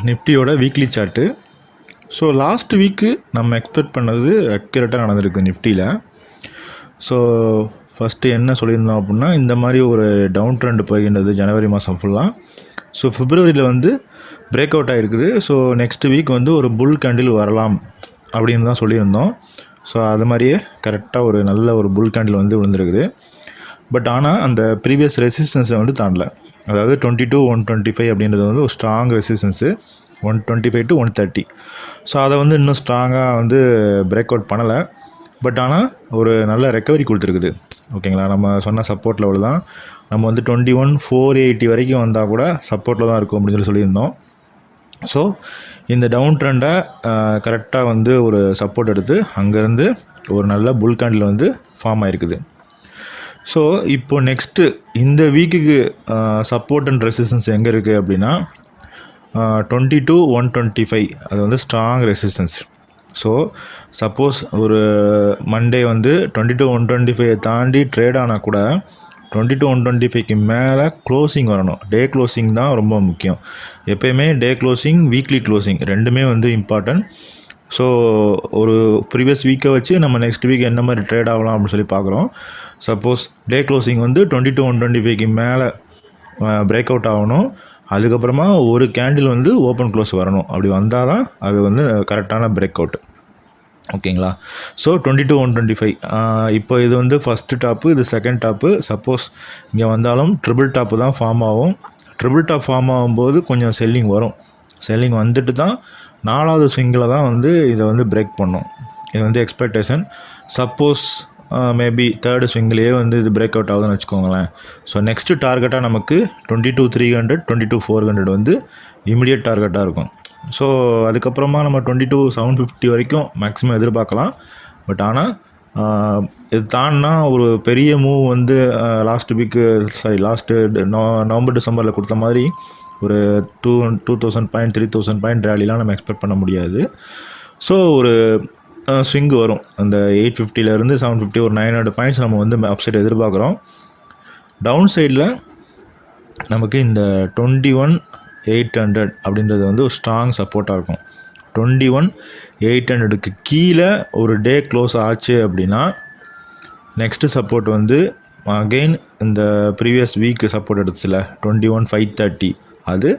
நிஃப்டியோட weekly chart. So last வீக்கு நம்ம எக்ஸ்பெக்ட் பண்ணது அக்யூரேட்டாக நடந்திருக்கு நிஃப்டியில். ஸோ ஃபஸ்ட்டு என்ன சொல்லியிருந்தோம் அப்படின்னா, இந்த மாதிரி ஒரு டவுன் ட்ரெண்ட் போகின்றது ஜனவரி மாதம் ஃபுல்லாக. ஸோ பிப்ரவரியில் வந்து பிரேக் அவுட் ஆகிருக்குது. ஸோ நெக்ஸ்ட் வீக் வந்து ஒரு புல் கேண்டில் வரலாம் அப்படின்னு தான் சொல்லியிருந்தோம். ஸோ அது மாதிரியே கரெக்டாக ஒரு நல்ல ஒரு புல் கேண்டில் வந்து விழுந்துருக்குது. பட் ஆனால் அந்த ப்ரீவியஸ் ரெசிஸ்டன்ஸை வந்து தாண்டல. அதாவது 22 125 அப்படின்றது வந்து ஒரு ஸ்ட்ராங் ரெசிஸ்டன்ஸு, 125 to 130. ஸோ அதை வந்து இன்னும் ஸ்ட்ராங்காக வந்து பிரேக் அவுட் பண்ணலை. பட் ஆனால் ஒரு நல்ல ரெக்கவரி கொடுத்துருக்குது. ஓகேங்களா, நம்ம சொன்ன சப்போர்ட் லெவல் தான். நம்ம வந்து 21 480 வரைக்கும் வந்தால் கூட சப்போர்ட்டில் தான் இருக்கும் அப்படின்னு சொல்லியிருந்தோம். ஸோ இந்த டவுன் ட்ரெண்டை கரெக்டாக வந்து ஒரு சப்போர்ட் எடுத்து அங்கேருந்து ஒரு நல்ல புல் கேண்டில் வந்து ஃபார்ம் ஆகிருக்குது. ஸோ இப்போது நெக்ஸ்ட்டு இந்த வீக்குக்கு சப்போர்ட் அண்ட் ரெசிஸ்டன்ஸ் எங்கே இருக்குது அப்படின்னா 22 125 அது வந்து ஸ்ட்ராங் ரெசிஸ்டன்ஸ். ஸோ சப்போஸ் ஒரு மண்டே வந்து 22 125 தாண்டி ட்ரேட் ஆனால் கூட 22 125க்கு மேலே க்ளோசிங் வரணும். டே க்ளோசிங் தான் ரொம்ப முக்கியம். எப்போயுமே டே க்ளோசிங் வீக்லி க்ளோசிங் ரெண்டுமே வந்து இம்பார்ட்டன்ட். ஸோ ஒரு ப்ரீவியஸ் வீக்கை வச்சு நம்ம நெக்ஸ்ட் வீக் என்ன மாதிரி ட்ரேட் ஆகலாம் அப்படின்னு சொல்லி பார்க்குறோம். சப்போஸ் டே க்ளோசிங் வந்து 22 125க்கு மேலே பிரேக் அவுட் ஆகணும். அதுக்கப்புறமா ஒரு கேண்டில் வந்து ஓப்பன் க்ளோஸ் வரணும். அப்படி வந்தால் தான் அது வந்து கரெக்டான பிரேக் அவுட். ஓகேங்களா. ஸோ 22 125 இப்போ இது வந்து ஃபஸ்ட்டு டாப்பு, இது செகண்ட் டாப்பு. சப்போஸ் இங்கே வந்தாலும் ட்ரிபிள் டாப்பு தான் ஃபார்ம் ஆகும். ட்ரிபிள் டாப் ஃபார்ம் ஆகும்போது கொஞ்சம் செல்லிங் வரும். செல்லிங் வந்துட்டு தான் 4வது ஸ்விங்கில் தான் வந்து இதை வந்து பிரேக் பண்ணும். இது வந்து எக்ஸ்பெக்டேஷன். சப்போஸ் மேபி 3rd ஸ்விங்கிலேயே வந்து இது பிரேக் அவுட் ஆகுதுன்னு வச்சுக்கோங்களேன். ஸோ நெக்ஸ்ட்டு டார்கெட்டாக நமக்கு 22 300 22 400 வந்து இமிடியட் டார்கெட்டாக இருக்கும். ஸோ அதுக்கப்புறமா நம்ம 22 750 வரைக்கும் மேக்ஸிமம் எதிர்பார்க்கலாம். பட் ஆனால் இது தாண்டினா ஒரு பெரிய மூவ் வந்து லாஸ்ட்டு நவம்பர் டிசம்பரில் கொடுத்த மாதிரி ஒரு 2000 பாயிண்ட் 3000 பாயிண்ட் ரேலிலாம் நம்ம எக்ஸ்பெக்ட் பண்ண முடியாது. ஸோ ஒரு ஸ்விங்கு வரும். அந்த 850லேருந்து 750 ஒரு 900 பாயிண்ட்ஸ் நம்ம வந்து அப்சைட் எதிர்பார்க்குறோம். டவுன் சைடில் நமக்கு இந்த 21 800 அப்படின்றது வந்து ஒரு ஸ்ட்ராங் சப்போர்ட்டாக இருக்கும். 21 800க்கு கீழே ஒரு டே க்ளோஸ் ஆச்சு அப்படின்னா நெக்ஸ்ட்டு சப்போர்ட் வந்து அகெயின் இந்த ப்ரீவியஸ் வீக்கு சப்போர்ட் எடுத்துச்சுல 21 530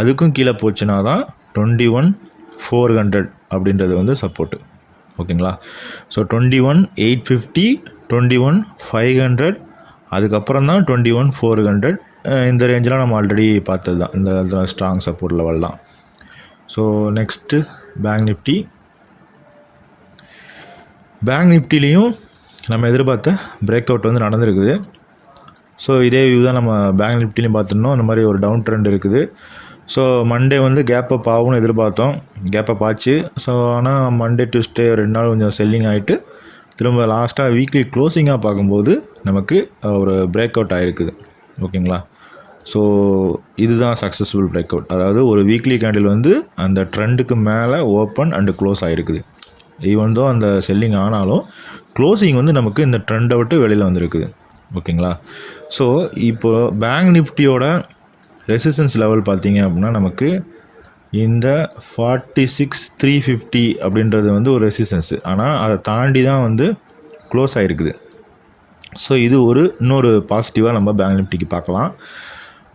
அதுக்கும் கீழே போச்சுன்னா தான் 21 400 அப்படின்றது வந்து சப்போர்ட்டு. ஓகேங்களா. ஸோ 21 850 21 500 அதுக்கப்புறம் தான் 21 400. இந்த ரேஞ்செலாம் நம்ம ஆல்ரெடி பார்த்தது தான், இந்த ஸ்ட்ராங் சப்போர்ட் லெவல் தான். ஸோ நெக்ஸ்ட்டு பேங்க் நிஃப்டிலையும் நம்ம எதிர்பார்த்த பிரேக் அவுட் வந்து நடந்திருக்குது. ஸோ இதே வியூ தான் நம்ம பேங்க் நிஃப்டிலையும் பார்த்துருந்தோம். அந்த மாதிரி ஒரு டவுன் ட்ரெண்ட் இருக்குது. ஸோ மண்டே வந்து கேப் அப் ஆகும்னு எதிர்பார்த்தோம், கேப் அப் ஆச்சு. ஸோ ஆனால் மண்டே டியூஸ்டே 2 நாள் கொஞ்சம் செல்லிங் ஆகிட்டு திரும்ப லாஸ்ட்டாக வீக்லி க்ளோசிங்காக பார்க்கும்போது நமக்கு ஒரு பிரேக் அவுட் ஆகிருக்குது. ஓகேங்களா. ஸோ இதுதான் சக்ஸஸ்ஃபுல் பிரேக் அவுட். அதாவது ஒரு வீக்லி கேண்டில் வந்து அந்த ட்ரெண்டுக்கு மேலே ஓப்பன் அண்டு க்ளோஸ் ஆகிருக்குது. ஈவன் தோ அந்த செல்லிங் ஆனாலும் க்ளோசிங் வந்து நமக்கு இந்த ட்ரெண்டை விட்டு வெளியில் வந்திருக்குது. ஓகேங்களா. ஸோ இப்போது பேங்க் நிஃப்டியோட ரெசிஸ்டன்ஸ் லெவல் பார்த்திங்க அப்படின்னா நமக்கு இந்த 46 350 அப்படின்றது வந்து ஒரு ரெசிஸ்டன்ஸு. ஆனால் அதை தாண்டி தான் வந்து க்ளோஸ் ஆகிருக்குது. ஸோ இது இன்னொரு பாசிட்டிவாக நம்ம பேங்க் நிஃப்டிக்கு பார்க்கலாம்.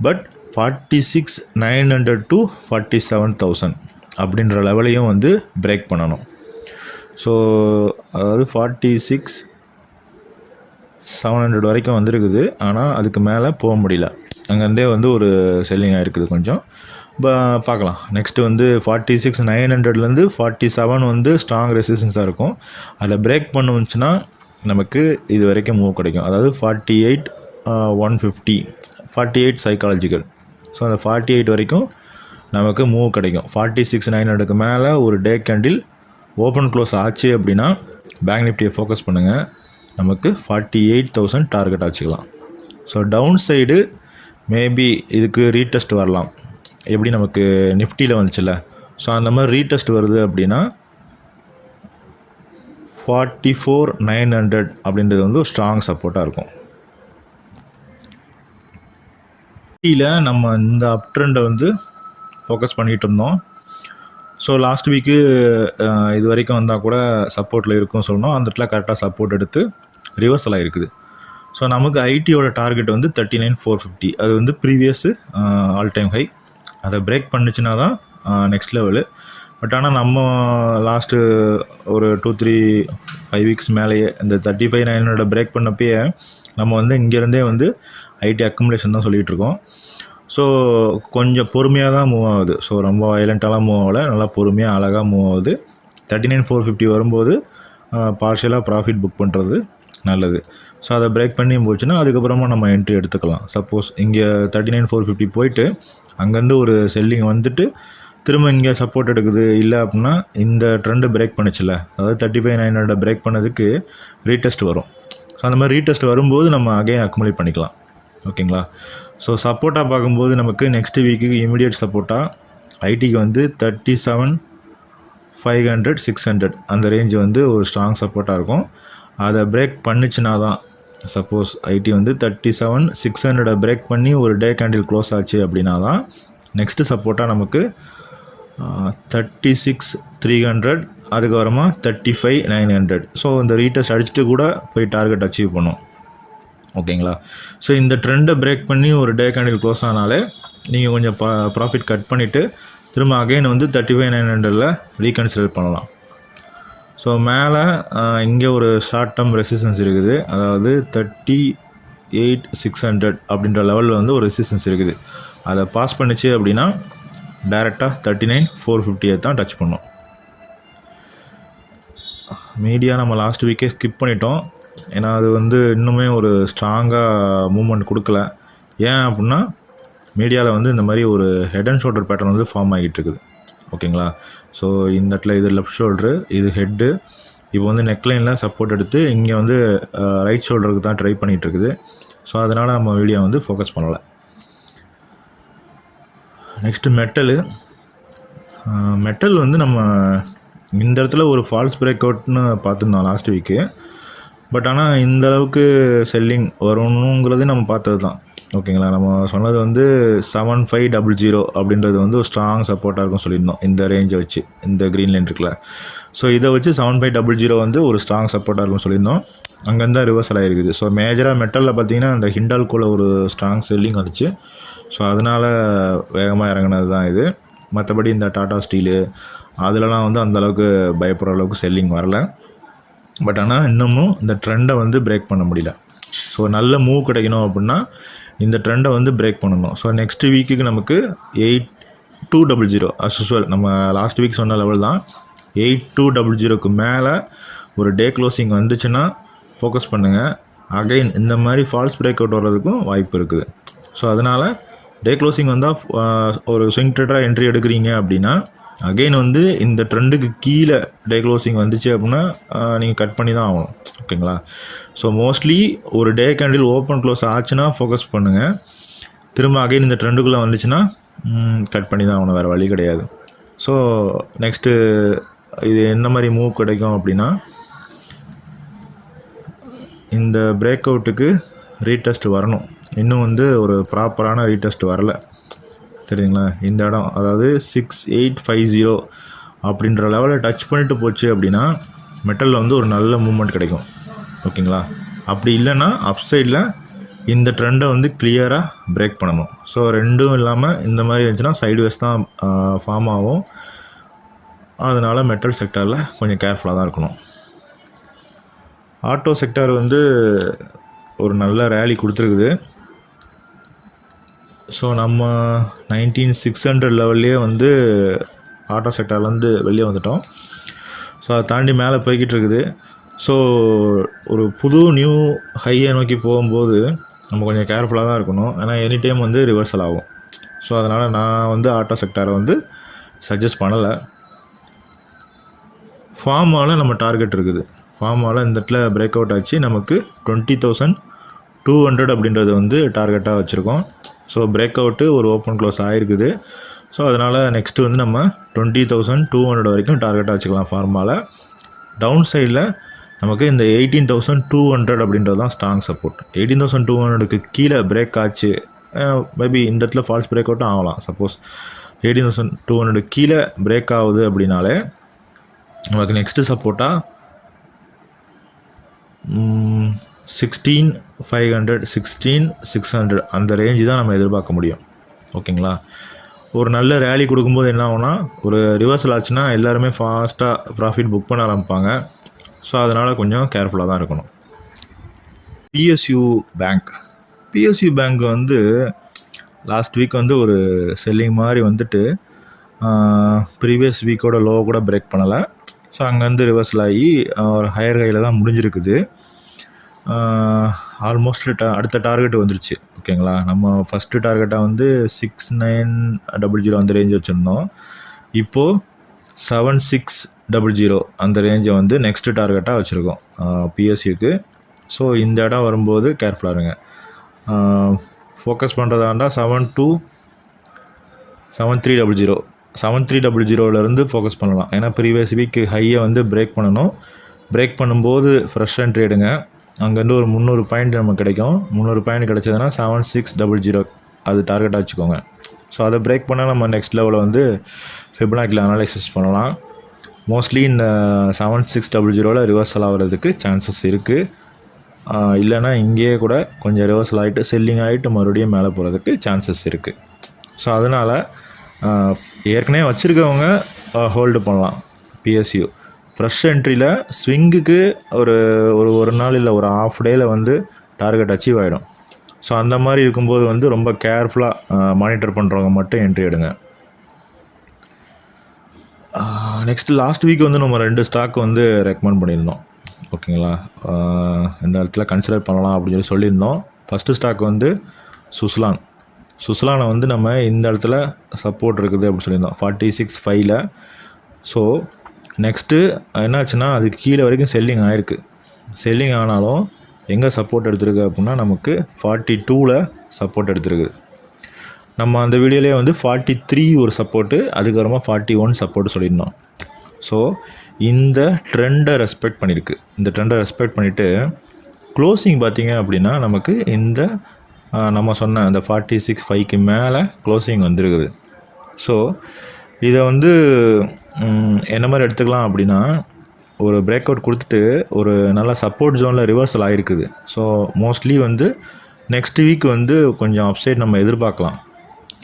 பட் 46 900 to 47,000 அப்படின்ற லெவலையும் வந்து பிரேக் பண்ணணும். ஸோ அதாவது 46 700 வரைக்கும் வந்திருக்குது. ஆனால் அதுக்கு மேலே போக முடியல. அங்கேருந்தே வந்து ஒரு செல்லிங் ஆகிருக்குது கொஞ்சம். பார்க்கலாம். நெக்ஸ்ட்டு வந்து 46 900லேருந்து 47 வந்து ஸ்ட்ராங் ரெசிஸ்டன்ஸாக இருக்கும். அதில் பிரேக் பண்ணுச்சுன்னா நமக்கு இது வரைக்கும் மூவ் கிடைக்கும். அதாவது 48 150 48 சைக்காலஜிக்கல். ஸோ அந்த 48 வரைக்கும் நமக்கு மூவ் கிடைக்கும். 46 900க்கு மேலே ஒரு டே கேண்டில் ஓப்பன் க்ளோஸ் ஆச்சு அப்படின்னா பேங்க் நிஃப்டியை ஃபோக்கஸ் பண்ணுங்கள். நமக்கு 48,000 டார்கெட் ஆச்சுக்கலாம். ஸோ டவுன் சைடு மேபி இதுக்கு ரீடெஸ்ட் வரலாம். எப்படி நமக்கு நிஃப்டியில் வந்துச்சுல்ல, ஸோ அந்த மாதிரி ரீடெஸ்ட் வருது அப்படின்னா 44 900 அப்படின்றது வந்து ஒரு ஸ்ட்ராங் சப்போர்ட்டாக இருக்கும். நிஃப்டியில் நம்ம இந்த அப் ட்ரெண்டை வந்து ஃபோக்கஸ் பண்ணிகிட்டு இருந்தோம். ஸோ லாஸ்ட் வீக்கு இது வரைக்கும் வந்தால் கூட சப்போர்ட்டில் இருக்கும்னு சொல்லணும். அந்த இடத்துல கரெக்டாக சப்போர்ட் எடுத்து ரிவர்சல் ஆகிருக்குது. ஸோ நமக்கு ஐடியோட டார்கெட் வந்து 39,450. அது வந்து ப்ரீவியஸு ஆல் டைம் ஹை. அதை பிரேக் பண்ணிச்சுன்னா தான் நெக்ஸ்ட் லெவலு. பட் ஆனால் நம்ம லாஸ்ட்டு ஒரு 2-3-5 வீக்ஸ் மேலேயே இந்த 35,900 பிரேக் பண்ணப்பயே நம்ம வந்து இங்கேருந்தே வந்து ஐடி அக்குமுலேஷன் தான் சொல்லிகிட்ருக்கோம். ஸோ கொஞ்சம் பொறுமையாக தான் மூவ் ஆகுது. ஸோ ரொம்ப வயலண்ட்டாலாம் மூவ் ஆகலை, நல்லா பொறுமையாக அழகாக மூவ் ஆகுது. 39,450 வரும்போது பார்ஷியலாக ப்ராஃபிட் புக் பண்ணுறது நல்லது. ஸோ அதை பிரேக் பண்ணி போச்சுன்னா அதுக்கப்புறமா நம்ம என்ட்ரி எடுத்துக்கலாம். சப்போஸ் இங்கே 39,450 போயிட்டு அங்கேருந்து ஒரு செல்லிங் வந்துட்டு திரும்ப இங்கே சப்போர்ட் எடுக்குது இல்லை அப்படின்னா இந்த ட்ரெண்டு பிரேக் பண்ணிச்சில்ல, அதாவது 35,900 பிரேக் பண்ணதுக்கு ரீடெஸ்ட் வரும். ஸோ அந்த மாதிரி ரீடெஸ்ட் வரும்போது நம்ம அகைன் அக்குமுலேட் பண்ணிக்கலாம். ஓகேங்களா? ஸோ சப்போர்ட்டாக பார்க்கும்போது நமக்கு நெக்ஸ்ட் வீக்குக்கு இமீடியட் சப்போர்ட்டாக ஐடிக்கு வந்து 37,500 600 அந்த ரேஞ்சு வந்து ஒரு ஸ்ட்ராங் சப்போர்ட்டாக இருக்கும். அதை பிரேக் பண்ணிச்சுனா தான், சப்போஸ் ஐடி வந்து 37,600 பிரேக் பண்ணி ஒரு டே கேண்டில் க்ளோஸ் ஆச்சு அப்படின்னா தான் நெக்ஸ்ட்டு சப்போர்ட்டாக நமக்கு 36,300 அதுக்கப்புறமா 35,900. ஸோ இந்த ரீடெஸ்ட் அடிச்சுட்டு கூட போய் டார்கெட் அச்சீவ் பண்ணும். ஓகேங்களா? ஸோ இந்த ட்ரெண்டை பிரேக் பண்ணி ஒரு டே கேண்டில் க்ளோஸ் ஆனாலே நீங்கள் கொஞ்சம் ப்ராஃபிட் கட் பண்ணிவிட்டு திரும்ப அகைன் வந்து 35,900 ரீகன்சிடர் பண்ணலாம். ஸோ மேலே இங்கே ஒரு ஷார்ட் டேர்ம் ரெசிஸ்டன்ஸ் இருக்குது, அதாவது 38,600 அப்படின்ற லெவலில் வந்து ஒரு ரெசிஸ்டன்ஸ் இருக்குது. அதை பாஸ் பண்ணிச்சு அப்படின்னா டைரெக்டாக 39,450 தான் டச் பண்ணோம். மீடியா நம்ம லாஸ்ட் வீக்கே ஸ்கிப் பண்ணிட்டோம். ஏன்னா அது வந்து இன்னுமே ஒரு ஸ்ட்ராங்காக மூமெண்ட் கொடுக்கல. ஏன் அப்படின்னா மீடியாவில் வந்து இந்த மாதிரி ஒரு ஹெட் அண்ட் ஷோல்டர் பேட்டர்ன் வந்து ஃபார்ம் ஆகிட்டு இருக்குது. ஓகேங்களா? ஸோ இந்த இடத்துல இது லெஃப்ட் ஷோல்டரு, இது ஹெட்டு. இப்போ வந்து நெக்லைனில் சப்போர்ட் எடுத்து இங்கே வந்து ரைட் ஷோல்டருக்கு தான் ட்ரை பண்ணிகிட்டு இருக்குது. ஸோ அதனால் நம்ம வீடியோ வந்து ஃபோக்கஸ் பண்ணலை. நெக்ஸ்ட்டு மெட்டல் வந்து நம்ம இந்த இடத்துல ஒரு ஃபால்ஸ் பிரேக் அவுட்னு பார்த்துருந்தோம் லாஸ்ட் வீக்கு. பட் ஆனால் இந்த அளவுக்கு செல்லிங் வரணுங்கிறது நம்ம பார்த்தது தான். ஓகேங்களா? நம்ம சொன்னது வந்து 7500 அப்படின்றது வந்து ஒரு ஸ்ட்ராங் சப்போர்ட்டாக இருக்கும் சொல்லியிருந்தோம், இந்த ரேஞ்சை வச்சு, இந்த க்ரீன் லைன் இருக்குல்ல. ஸோ இதை வச்சு 7500 வந்து ஒரு ஸ்ட்ராங் சப்போர்ட்டாக இருக்கும் சொல்லியிருந்தோம். அங்கேருந்து தான் ரிவர்சல் ஆகிருக்குது. ஸோ மேஜராக மெட்டலில் பார்த்தீங்கன்னா அந்த ஹிண்டால்கோவில் ஒரு ஸ்ட்ராங் செல்லிங் வந்துச்சு. ஸோ அதனால் வேகமாக இறங்கினது தான் இது. மற்றபடி இந்த டாடா ஸ்டீலு அதிலலாம் வந்து அந்தளவுக்கு பயப்படுற அளவுக்கு செல்லிங் வரலை. பட் ஆனால் இன்னமும் இந்த ட்ரெண்டை வந்து பிரேக் பண்ண முடியல. ஸோ நல்ல மூவ் கிடைக்கணும் அப்படின்னா இந்த ட்ரெண்டை வந்து பிரேக் பண்ணணும். ஸோ நெக்ஸ்ட் வீக்குக்கு நமக்கு 8200 அஸ் யூஸ்வல் நம்ம லாஸ்ட் வீக் சொன்ன லெவல் தான். 8200க்கு மேலே ஒரு டே க்ளோசிங் வந்துச்சுன்னா ஃபோக்கஸ் பண்ணுங்கள். அகைன் இந்த மாதிரி ஃபால்ஸ் பிரேக் அவுட் வர்றதுக்கும் வாய்ப்பு இருக்குது. ஸோ அதனால் டே க்ளோசிங் வந்தால் ஒரு ஸ்விங் ட்ரேடராக என்ட்ரி எடுக்கிறீங்க அப்படின்னா அகெயின் வந்து இந்த ட்ரெண்டுக்கு கீழே டே க்ளோசிங் வந்துச்சு அப்படின்னா நீங்கள் கட் பண்ணி தான் ஆகணும். ஓகேங்களா? ஸோ மோஸ்ட்லி ஒரு டே கேண்டில் ஓப்பன் க்ளோஸ் ஆச்சுன்னா ஃபோக்கஸ் பண்ணுங்கள். திரும்ப அகைன் இந்த ட்ரெண்டுக்குள்ளே வந்துச்சுன்னா கட் பண்ணி தான் ஆகணும், வேறு வழி கிடையாது. ஸோ நெக்ஸ்ட்டு இது என்ன மாதிரி மூவ் கிடைக்கும் அப்படின்னா, இந்த பிரேக் அவுட்டுக்கு ரீடெஸ்ட் வரணும். இன்னும் வந்து ஒரு ப்ராப்பரான ரீடெஸ்ட் வரல, தெரியுங்களா? இந்த இடம் அதாவது 6850 அப்படின்ற லெவலில் டச் பண்ணிட்டு போச்சு அப்படின்னா மெட்டலில் வந்து ஒரு நல்ல மூவ்மெண்ட் கிடைக்கும். ஓகேங்களா? அப்படி இல்லைன்னா அப்சைடில் இந்த ட்ரெண்டை வந்து கிளியராக பிரேக் பண்ணணும். ஸோ ரெண்டும் இல்லாமல் இந்த மாதிரி இருந்துச்சுன்னா சைட்வேஸ் தான் ஃபார்ம் ஆகும். அதனால் மெட்டல் செக்டாரில் கொஞ்சம் கேர்ஃபுல்லாக தான் இருக்கணும். ஆட்டோ செக்டார் வந்து ஒரு நல்ல ரேலி கொடுத்துருக்குது. ஸோ நம்ம 19,600 லெவல்லே வந்து ஆட்டோ செக்டார்லேருந்து வெளியே வந்துட்டோம். ஸோ அதை தாண்டி மேலே போய்கிட்டு இருக்குது. ஸோ ஒரு புது நியூ ஹையை நோக்கி போகும்போது நம்ம கொஞ்சம் கேர்ஃபுல்லாக தான் இருக்கணும். ஏன்னா எனி டைம் வந்து ரிவர்சல் ஆகும். ஸோ அதனால் நான் வந்து ஆட்டோ செக்டாரை வந்து சஜஸ்ட் பண்ணலை. ஃபார்மாவில் நம்ம டார்கெட் இருக்குது. ஃபார்மாவில் இந்த இடத்துல பிரேக் அவுட் ஆச்சு, நமக்கு 20,200 அப்படின்றது வந்து டார்கெட்டாக வச்சுருக்கோம். ஸோ பிரேக் அவுட்டு ஒரு ஓப்பன் க்ளோஸ் ஆகிருக்குது. ஸோ அதனால் நெக்ஸ்ட்டு வந்து நம்ம 20,200 வரைக்கும் டார்கெட்டாக வச்சுக்கலாம் ஃபார்மாவில். டவுன் சைடில் நமக்கு இந்த 18,200 அப்படின்றது தான் ஸ்ட்ராங் சப்போர்ட். 18,200க்கு கீழே பிரேக் ஆச்சு, மேபி இந்த இடத்துல ஃபால்ஸ் பிரேக் அவுட்டும் ஆகலாம். சப்போஸ் 18,200 கீழே பிரேக் ஆகுது அப்படின்னாலே நமக்கு நெக்ஸ்ட்டு சப்போர்ட்டாக 16,500 16,600 அந்த ரேஞ்சு தான் நம்ம எதிர்பார்க்க முடியும். ஓகேங்களா? ஒரு நல்ல ரேலி கொடுக்கும்போது என்ன ஆகும்னா, ஒரு ரிவர்சல் ஆச்சுன்னா எல்லாருமே ஃபாஸ்ட்டாக ப்ராஃபிட் புக் பண்ண ஆரம்பிப்பாங்க. ஸோ அதனால் கொஞ்சம் கேர்ஃபுல்லாக தான் இருக்கணும். பிஎஸ்யூ பேங்க் வந்து லாஸ்ட் வீக் வந்து ஒரு செல்லிங் மாதிரி வந்துட்டு ப்ரீவியஸ் வீக்கோட லோ கூட பிரேக் பண்ணலை. ஸோ அங்கேருந்து ரிவர்சல் ஆகி ஒரு ஹையர் ஹையில் தான் முடிஞ்சிருக்குது. ஆல்மோஸ்ட் அடுத்த டார்கெட் வந்துருச்சு. ஓகேங்களா? நம்ம ஃபஸ்ட்டு டார்கெட்டாக வந்து 6900 அந்த ரேஞ்ச் வச்சுருந்தோம். இப்போது 7600 அந்த ரேஞ்சை வந்து நெக்ஸ்ட்டு டார்கெட்டாக வச்சுருக்கோம் பிஎஸ்சிக்கு. ஸோ இந்த இடம் வரும்போது கேர்ஃபுல்லாக இருங்க. ஃபோக்கஸ் பண்ணுறதாண்டா 7300 7300 ஃபோக்கஸ் பண்ணலாம். ஏன்னா ப்ரீவியஸ் வீக் ஹையை வந்து பிரேக் பண்ணணும். பிரேக் பண்ணும்போது ஃப்ரெஷ் என்ட்ரி எடுங்க. அங்கேருந்து ஒரு 300 பாயிண்ட் நமக்கு கிடைக்கும். 300 பாயிண்ட் கிடச்சதுன்னா 7600 அது டார்கெட்டாக வச்சுக்கோங்க. ஸோ அதை பிரேக் பண்ணால் நம்ம நெக்ஸ்ட் லெவலில் வந்து ஃபிபனாக்கில் அனலைசிஸ் பண்ணலாம். மோஸ்ட்லி இந்த 7600 ரிவர்சல் ஆகிறதுக்கு சான்சஸ் இருக்குது. இல்லைனா இங்கேயே கூட கொஞ்சம் ரிவர்சல் ஆகிட்டு செல்லிங் ஆகிட்டு மறுபடியும் மேலே போகிறதுக்கு சான்சஸ் இருக்குது. ஸோ அதனால் ஏற்கனவே வச்சுருக்கவங்க ஹோல்டு பண்ணலாம். பிஎஸ்யூ ஃப்ரெஷ் என்ட்ரியில் ஸ்விங்குக்கு ஒரு நாள் இல்லை ஒரு ஆஃப் டேயில் வந்து டார்கெட் அச்சீவ் ஆகிடும். ஸோ அந்த மாதிரி இருக்கும்போது வந்து ரொம்ப கேர்ஃபுல்லாக மானிட்டர் பண்ணுறவங்க மட்டும் என்ட்ரி எடுங்க. நெக்ஸ்ட்டு லாஸ்ட் வீக் வந்து நம்ம 2 ஸ்டாக் வந்து ரெக்கமெண்ட் பண்ணியிருந்தோம். ஓகேங்களா? இந்த இடத்துல கன்சிடர் பண்ணலாம் அப்படின்னு சொல்லியிருந்தோம். ஃபஸ்ட்டு ஸ்டாக் வந்து சுஸ்லானை வந்து நம்ம இந்த இடத்துல சப்போர்ட் இருக்குது அப்படின்னு சொல்லியிருந்தோம் 46.5ல். ஸோ நெக்ஸ்ட்டு என்னாச்சுன்னா அதுக்கு கீழே வரைக்கும் செல்லிங் ஆகிருக்கு. செல்லிங் ஆனாலும் எங்கே சப்போர்ட் எடுத்துருக்கு அப்படின்னா நமக்கு 42ல் சப்போர்ட் எடுத்துருக்குது. நம்ம அந்த வீடியோலேயே வந்து 43 ஒரு சப்போர்ட்டு, அதுக்கப்புறமா 41 சப்போர்ட்டு சொல்லியிருந்தோம். ஸோ இந்த ட்ரெண்டை ரெஸ்பெக்ட் பண்ணியிருக்கு. இந்த ட்ரெண்டை ரெஸ்பெக்ட் பண்ணிவிட்டு க்ளோசிங் பார்த்திங்க அப்படின்னா நமக்கு இந்த நம்ம சொன்ன அந்த 46.5க்கு மேலே க்ளோசிங் வந்துருக்குது. ஸோ இதை வந்து என்ன மாதிரி எடுத்துக்கலாம் அப்படின்னா, ஒரு பிரேக் அவுட் கொடுத்துட்டு ஒரு நல்ல சப்போர்ட் ஜோனில் ரிவர்சல் ஆகிருக்குது. ஸோ மோஸ்ட்லி வந்து நெக்ஸ்ட் வீக் வந்து கொஞ்சம் அப்சைட் நம்ம எதிர்பார்க்கலாம்.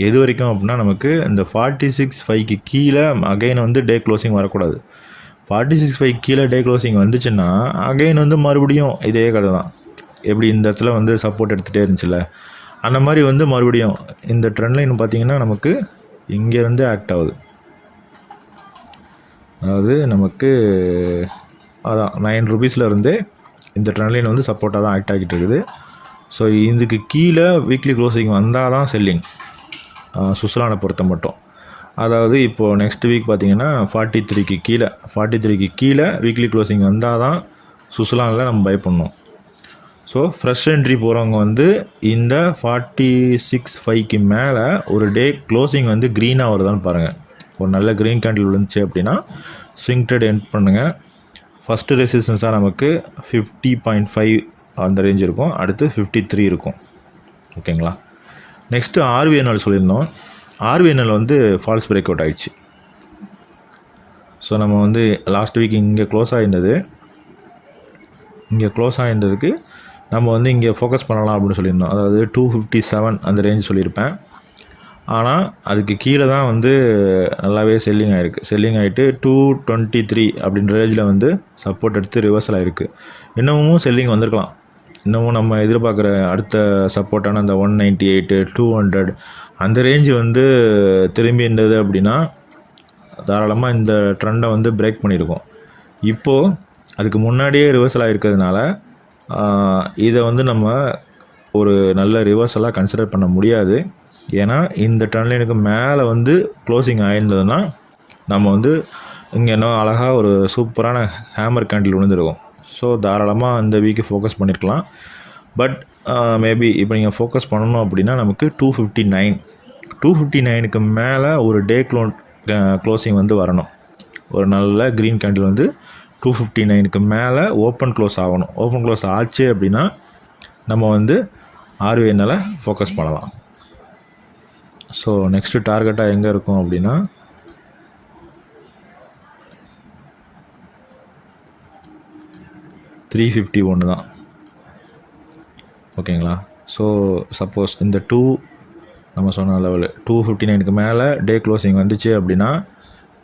எது வரைக்கும் அப்படின்னா நமக்கு இந்த 46.5க்கு கீழே அகைன் வந்து டே க்ளோசிங் வரக்கூடாது. 46.5 கீழே டே க்ளோசிங் வந்துச்சுன்னா அகைன் வந்து மறுபடியும் இதே கதை தான். எப்படி இந்த இடத்துல வந்து சப்போர்ட் எடுத்துகிட்டே இருந்துச்சுல்ல, அந்த மாதிரி வந்து மறுபடியும் இந்த ட்ரெண்ட் லைன் பார்த்திங்கன்னா நமக்கு இங்கேருந்து ஆக்ட் ஆகுது. அதாவது நமக்கு அதான் 9 ரூபீஸ்லேருந்தே இந்த ட்ரெண்ட் லைன் வந்து சப்போர்ட்டாக தான் ஆக்ட் ஆகிட்டு இருக்குது. ஸோ இதுக்கு கீழே வீக்லி க்ளோசிங் வந்தால் தான் செல்லிங் சுஸ்லானை பொறுத்த மட்டும். அதாவது இப்போது நெக்ஸ்ட் வீக் பார்த்திங்கன்னா 43க்கு கீழே வீக்லி க்ளோசிங் வந்தால் தான் சுஸ்லானில் நம்ம பை பண்ணோம். ஸோ ஃப்ரெஷ் என்ட்ரி போகிறவங்க வந்து இந்த 46.5க்கு மேலே ஒரு டே க்ளோசிங் வந்து க்ரீனாக வருதான்னு பாருங்கள். ஒரு நல்ல க்ரீன் கேண்டில் விழுந்துச்சு அப்படின்னா ஸ்விங் ட்ரேட் எண்ட் பண்ணுங்கள். ஃபஸ்ட்டு ரெசிஸ்டன்ஸாக நமக்கு 50.5 அந்த ரேஞ்ச் இருக்கும். அடுத்து 53 இருக்கும். ஓகேங்களா? நெக்ஸ்ட்டு ஆர்விஎன்எல் சொல்லியிருந்தோம். ஆர்விஎன்எல் வந்து ஃபால்ஸ் பிரேக் அவுட் ஆகிடுச்சு. ஸோ நம்ம வந்து லாஸ்ட் வீக் இங்கே க்ளோஸ் ஆகிருந்ததுக்கு நம்ம வந்து இங்கே ஃபோக்கஸ் பண்ணலாம் அப்படின்னு சொல்லியிருந்தோம். அதாவது 257 அந்த ரேஞ்ச் சொல்லியிருப்பேன். ஆனால் அதுக்கு கீழே தான் வந்து நல்லாவே செல்லிங் ஆகிருக்கு. செல்லிங் ஆகிட்டு 223 அப்படின்ற ரேஞ்சில் வந்து சப்போர்ட் எடுத்து ரிவர்சல் ஆகிருக்கு. இன்னமும் செல்லிங் வந்திருக்கலாம். இன்னமும் நம்ம எதிர்பார்க்குற அடுத்த சப்போர்ட்டான அந்த 198 200 அந்த ரேஞ்சு வந்து திரும்பி இருந்தது அப்படின்னா தாராளமாக இந்த ட்ரெண்டை வந்து பிரேக் பண்ணியிருக்கோம். இப்போது அதுக்கு முன்னாடியே ரிவர்சல் ஆகிருக்கிறதுனால இதை வந்து நம்ம ஒரு நல்ல ரிவர்சலாக கன்சிடர் பண்ண முடியாது. ஏன்னா இந்த ட்ரெண்ட் லைனுக்கு மேலே வந்து க்ளோசிங் ஆகிருந்ததுன்னா நம்ம வந்து இங்கே இன்னும் அழகாக ஒரு சூப்பரான ஹேமர் கேண்டில் விழுந்துருக்கும். ஸோ தாராளமாக இந்த வீக்கு ஃபோக்கஸ் பண்ணியிருக்கலாம். பட் மேபி இப்போ நீங்கள் ஃபோக்கஸ் பண்ணணும் அப்படின்னா நமக்கு 259க்கு மேலே ஒரு டே க்ளோசிங் வந்து வரணும். ஒரு நல்ல க்ரீன் கேண்டில் வந்து 259க்கு மேலே ஓப்பன் க்ளோஸ் ஆகணும். ஓப்பன் க்ளோஸ் ஆச்சு அப்படின்னா நம்ம வந்து ஆர்விஎன்எல் ஃபோக்கஸ் பண்ணலாம். ஸோ நெக்ஸ்ட்டு டார்கெட்டாக எங்கே இருக்கும் அப்படின்னா 351 தான். ஓகேங்களா? ஸோ சப்போஸ் இந்த 2 நம்ம சொன்ன லெவலு 259க்கு மேலே டே க்ளோசிங் வந்துச்சு அப்படின்னா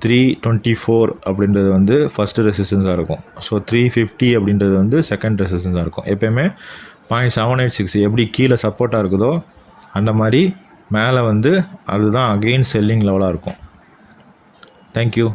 324 அப்படின்றது வந்து ஃபஸ்ட்டு ரெசிஸ்டன்ஸாக இருக்கும். ஸோ 350 அப்படின்றது வந்து செகண்ட் ரெசிஸ்டன்ஸாக இருக்கும். எப்போயுமே 0.786 எப்படி கீழே சப்போர்ட்டாக இருக்குதோ அந்த மாதிரி மேலே வந்து அதுதான் அகெயின் செல்லிங் லெவலாக இருக்கும். தேங்க்யூ.